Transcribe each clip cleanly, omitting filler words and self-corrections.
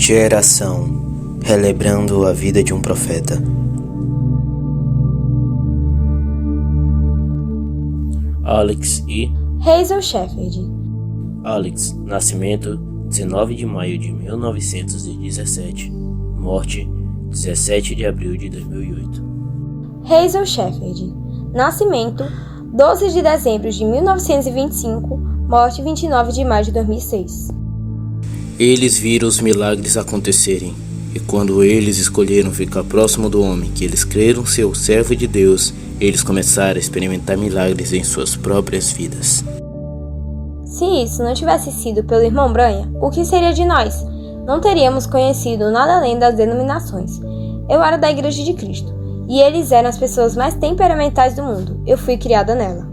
Geração, relembrando a vida de um profeta. Alex e Hazel Shepard. Alex, nascimento 19 de maio de 1917, morte 17 de abril de 2008. Hazel Shepard, nascimento 12 de dezembro de 1925, morte 29 de maio de 2006. Eles viram os milagres acontecerem, e quando eles escolheram ficar próximo do homem que eles creram ser o servo de Deus, eles começaram a experimentar milagres em suas próprias vidas. Se isso não tivesse sido pelo irmão Branha, o que seria de nós? Não teríamos conhecido nada além das denominações. Eu era da Igreja de Cristo, e eles eram as pessoas mais temperamentais do mundo. Eu fui criada nela.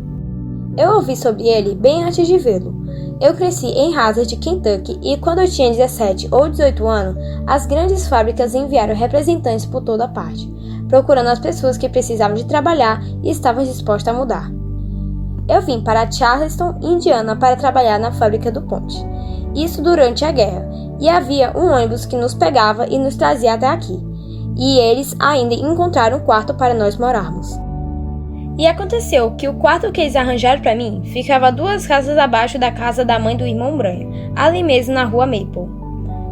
Eu ouvi sobre ele bem antes de vê-lo. Eu cresci em Hazard, Kentucky, e quando eu tinha 17 ou 18 anos, as grandes fábricas enviaram representantes por toda parte, procurando as pessoas que precisavam de trabalhar e estavam dispostas a mudar. Eu vim para Charleston, Indiana, para trabalhar na fábrica do Ponte. Isso durante a guerra, e havia um ônibus que nos pegava e nos trazia até aqui. E eles ainda encontraram um quarto para nós morarmos. E aconteceu que o quarto que eles arranjaram para mim ficava 2 casas abaixo da casa da mãe do irmão Branha, ali mesmo na rua Maple.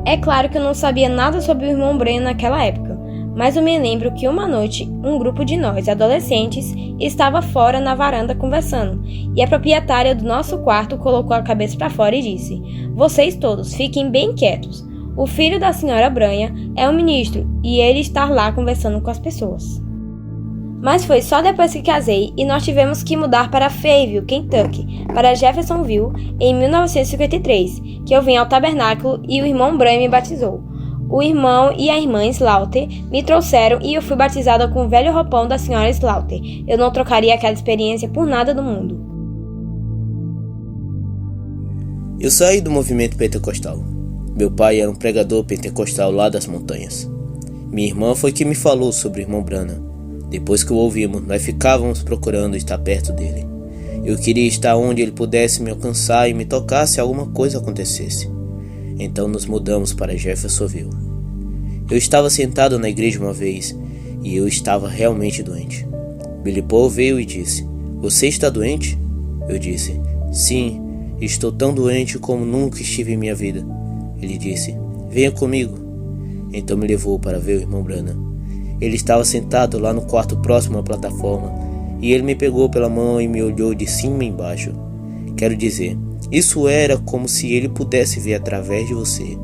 É claro que eu não sabia nada sobre o irmão Branha naquela época, mas eu me lembro que uma noite um grupo de nós, adolescentes, estava fora na varanda conversando, e a proprietária do nosso quarto colocou a cabeça para fora e disse: "Vocês todos fiquem bem quietos. O filho da senhora Branha é um ministro e ele está lá conversando com as pessoas." Mas foi só depois que casei e nós tivemos que mudar para Fayetteville, Kentucky, para Jeffersonville, em 1953, que eu vim ao tabernáculo e o irmão Branha me batizou. O irmão e a irmã Slaughter me trouxeram e eu fui batizada com o velho roupão da senhora Slaughter. Eu não trocaria aquela experiência por nada do mundo. Eu saí do movimento pentecostal. Meu pai era um pregador pentecostal lá das montanhas. Minha irmã foi que me falou sobre o irmão Branham. Depois que o ouvimos, nós ficávamos procurando estar perto dele. Eu queria estar onde ele pudesse me alcançar e me tocar se alguma coisa acontecesse. Então nos mudamos para Jeffersonville. Eu estava sentado na igreja uma vez e eu estava realmente doente. Billy Paul veio e disse: "Você está doente?" Eu disse: "Sim, estou tão doente como nunca estive em minha vida." Ele disse: "Venha comigo." Então me levou para ver o irmão Branham. Ele estava sentado lá no quarto próximo à plataforma e ele me pegou pela mão e me olhou de cima e embaixo. Quero dizer, isso era como se ele pudesse ver através de você.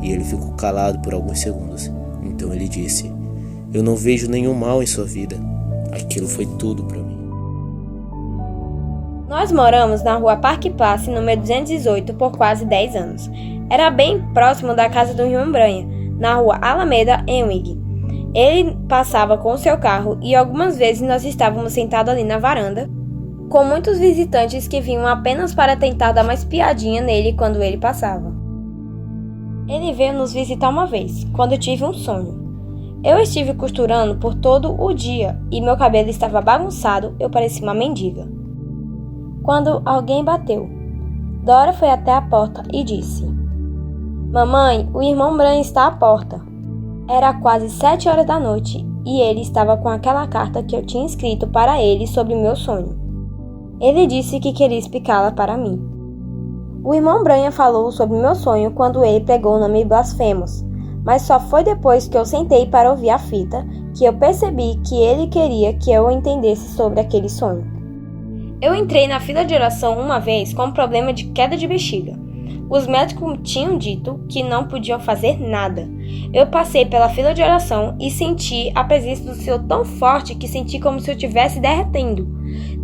E ele ficou calado por alguns segundos. Então ele disse: "Eu não vejo nenhum mal em sua vida." Aquilo foi tudo para mim. Nós moramos na rua Park Place, número 218, por quase 10 anos. Era bem próximo da casa do irmão Branha, na rua Alameda, em Wing. Ele passava com o seu carro e algumas vezes nós estávamos sentados ali na varanda, com muitos visitantes que vinham apenas para tentar dar mais piadinha nele quando ele passava. Ele veio nos visitar uma vez, quando eu tive um sonho. Eu estive costurando por todo o dia e meu cabelo estava bagunçado, eu parecia uma mendiga. Quando alguém bateu, Dora foi até a porta e disse: "Mamãe, o irmão Branha está à porta." Era quase 7 horas da noite e ele estava com aquela carta que eu tinha escrito para ele sobre o meu sonho. Ele disse que queria explicá-la para mim. O irmão Branha falou sobre meu sonho quando ele pregou o nome Blasfemos, mas só foi depois que eu sentei para ouvir a fita que eu percebi que ele queria que eu entendesse sobre aquele sonho. Eu entrei na fila de oração uma vez com um problema de queda de bexiga. Os médicos tinham dito que não podiam fazer nada. Eu passei pela fila de oração e senti a presença do Senhor tão forte que senti como se eu estivesse derretendo.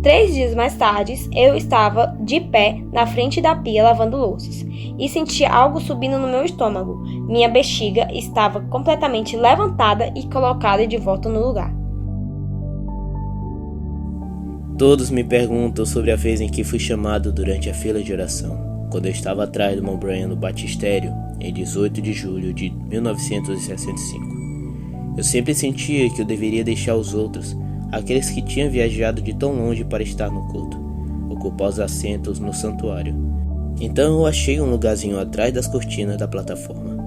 3 dias mais tarde, eu estava de pé na frente da pia lavando louças e senti algo subindo no meu estômago. Minha bexiga estava completamente levantada e colocada de volta no lugar. Todos me perguntam sobre a vez em que fui chamado durante a fila de oração, quando eu estava atrás do irmão Branham no batistério, em 18 de julho de 1965. Eu sempre sentia que eu deveria deixar os outros, aqueles que tinham viajado de tão longe para estar no culto, ocupar os assentos no santuário. Então eu achei um lugarzinho atrás das cortinas da plataforma.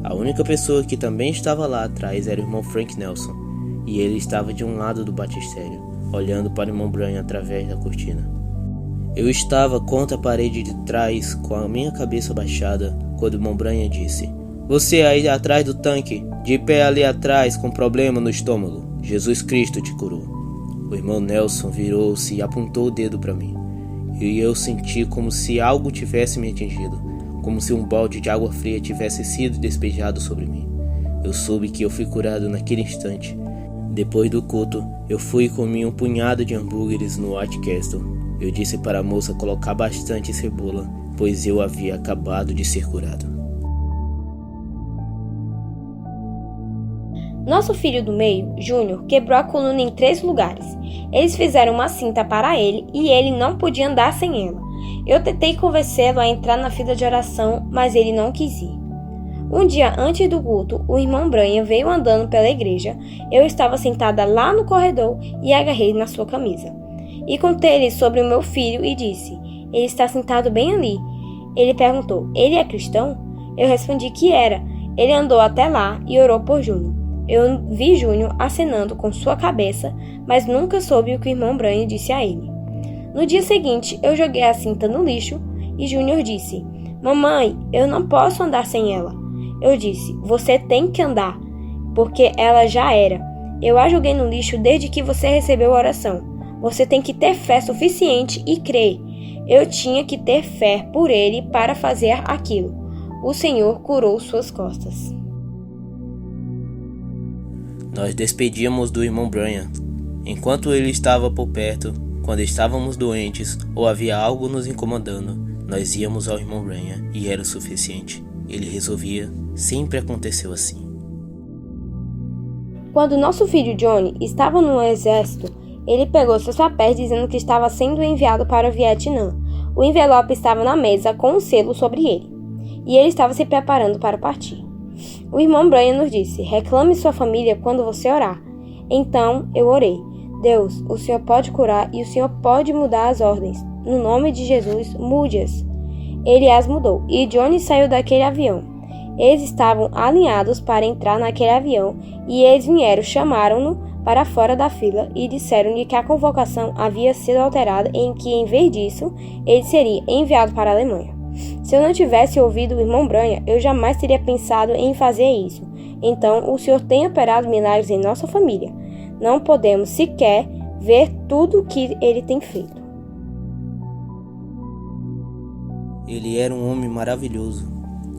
A A única pessoa que também estava lá atrás era o irmão Frank Nelson, e ele estava de um lado do batistério, olhando para o irmão Brian através da cortina. Eu estava contra a parede de trás, com a minha cabeça baixada, quando o irmão Brian disse: "Você aí atrás do tanque, de pé ali atrás com problema no estômago. Jesus Cristo te curou." O irmão Nelson virou-se e apontou o dedo para mim. E eu senti como se algo tivesse me atingido, como se um balde de água fria tivesse sido despejado sobre mim. Eu soube que eu fui curado naquele instante. Depois do culto, eu fui e comi um punhado de hambúrgueres no White Castle. Eu disse para a moça colocar bastante cebola, pois eu havia acabado de ser curado. Nosso filho do meio, Júnior, quebrou a coluna em 3 lugares. Eles fizeram uma cinta para ele e ele não podia andar sem ela. Eu tentei convencê-lo a entrar na fila de oração, mas ele não quis ir. Um dia antes do culto, o irmão Brian veio andando pela igreja. Eu estava sentada lá no corredor e agarrei na sua camisa. E contei-lhe sobre o meu filho e disse: "Ele está sentado bem ali." Ele perguntou: "Ele é cristão?" Eu respondi que era. Ele andou até lá e orou por Júnior. Eu vi Júnior acenando com sua cabeça, mas nunca soube o que o irmão Brian disse a ele. No dia seguinte, eu joguei a cinta no lixo e Júnior disse: "Mamãe, eu não posso andar sem ela." Eu disse: "Você tem que andar, porque ela já era. Eu a joguei no lixo desde que você recebeu a oração. Você tem que ter fé suficiente e crer." Eu tinha que ter fé por ele para fazer aquilo. O Senhor curou suas costas. Nós despedíamos do irmão Brian. Enquanto ele estava por perto, quando estávamos doentes ou havia algo nos incomodando, nós íamos ao irmão Brian e era o suficiente. Ele resolvia. Sempre aconteceu assim. Quando nosso filho Johnny estava no exército, ele pegou seus papéis dizendo que estava sendo enviado para o Vietnã. O envelope estava na mesa com um selo sobre ele, e ele estava se preparando para partir. O irmão Brian nos disse: "Reclame sua família quando você orar." Então eu orei: "Deus, o Senhor pode curar e o Senhor pode mudar as ordens. No nome de Jesus, mude-as." Ele as mudou e Johnny saiu daquele avião. Eles estavam alinhados para entrar naquele avião e eles vieram, chamaram-no para fora da fila e disseram-lhe que a convocação havia sido alterada, em que, em vez disso, ele seria enviado para a Alemanha. Se eu não tivesse ouvido o irmão Brian, eu jamais teria pensado em fazer isso. Então, o Senhor tem operado milagres em nossa família. Não podemos sequer ver tudo o que ele tem feito. Ele era um homem maravilhoso.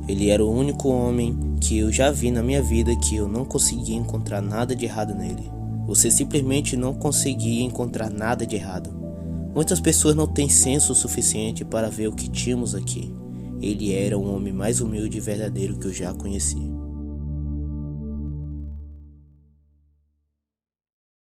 Ele era o único homem que eu já vi na minha vida que eu não conseguia encontrar nada de errado nele. Você simplesmente não conseguia encontrar nada de errado. Muitas pessoas não têm senso suficiente para ver o que tínhamos aqui. Ele era o homem mais humilde e verdadeiro que eu já conheci.